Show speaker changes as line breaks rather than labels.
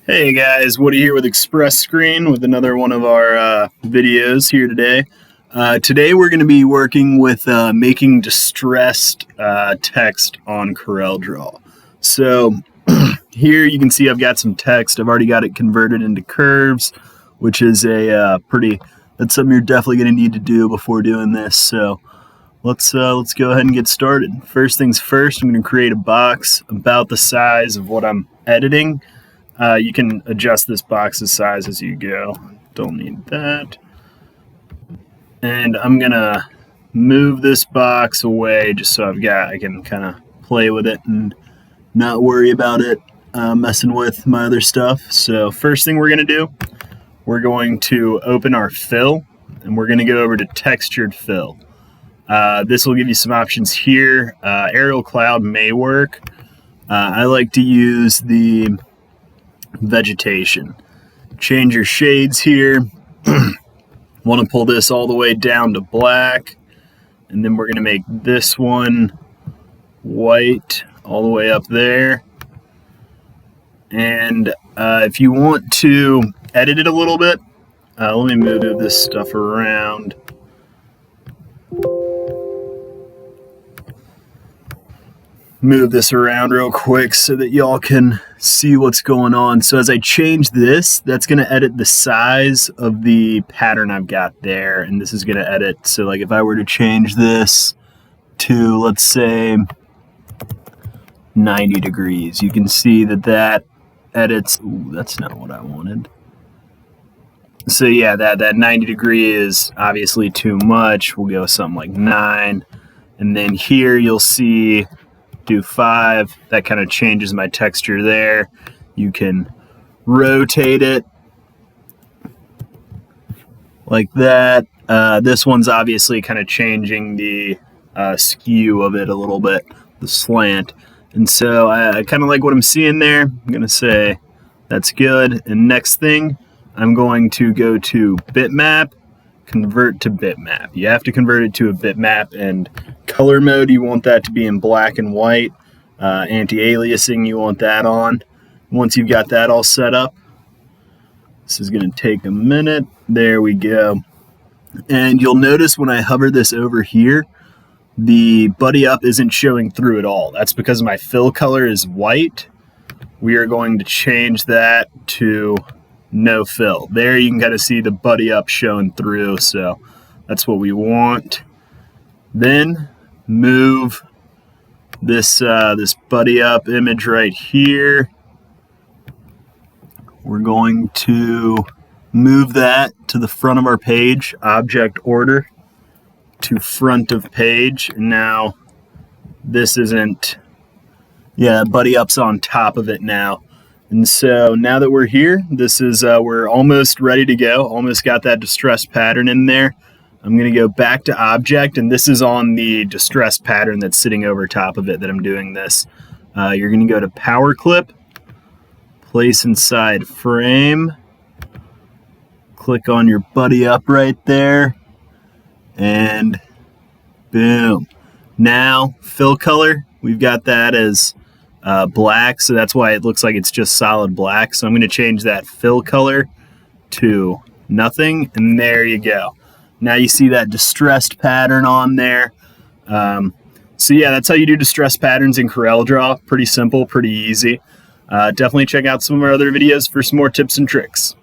Hey guys, Woody here with Express Screen with another one of our videos here today. Today we're going to be working with making distressed text on Coreldraw. So here you can see I've got some text. I've already got it converted into curves, which is that's something you're definitely going to need to do before doing this. So let's go ahead and get started. First things first, I'm going to create a box about the size of what I'm editing. You can adjust this box's size as you go. Don't need that. And I'm gonna move this box away just so I can kind of play with it and not worry about it messing with my other stuff. So first thing we're gonna do, we're going to open our fill and we're gonna go over to textured fill. This will give you some options here. Aerial cloud may work. I like to use the vegetation. Change your shades here. Want to pull this all the way down to black, and then we're going to make this one white all the way up there. And if you want to edit it a little bit, let me move this stuff around. Move this around real quick so that y'all can see what's going on. So as I change this, that's going to edit the size of the pattern I've got there, and this is going to edit. So like if I were to change this to, let's say, 90 degrees, you can see that edits. Ooh, that's not what I wanted. So yeah, that 90 degree is obviously too much. We'll go something like 9, and then here you'll see do 5. That kind of changes my texture there. You can rotate it like that. This one's obviously kind of changing the skew of it a little bit, the slant. And so I kind of like what I'm seeing there. I'm going to say that's good. And next thing, I'm going to go to bitmap, convert to bitmap. You have to convert it to a bitmap, and color mode, you want that to be in black and white. Anti-aliasing, you want that on. Once you've got that all set up, this is going to take a minute. There we go. And you'll notice when I hover this over here, the buddy up isn't showing through at all. That's because my fill color is white. We are going to change that to no fill. There you can kind of see the buddy up showing through, so that's what we want. Then move this buddy up image right here. We're going to move that to the front of our page, object order to front of page. And now this isn't, buddy up's on top of it now. And so now that we're here, this is we're almost ready to go. Almost got that distressed pattern in there. I'm going to go back to object, and this is on the distressed pattern that's sitting over top of it that I'm doing this. You're going to go to power clip, place inside frame, click on your buddy up right there, and boom. Now fill color, we've got that as black, so that's why it looks like it's just solid black. So I'm going to change that fill color to nothing, and there you go. Now you see that distressed pattern on there. So yeah, that's how you do distressed patterns in Coreldraw. Pretty simple, pretty easy. Definitely check out some of our other videos for some more tips and tricks.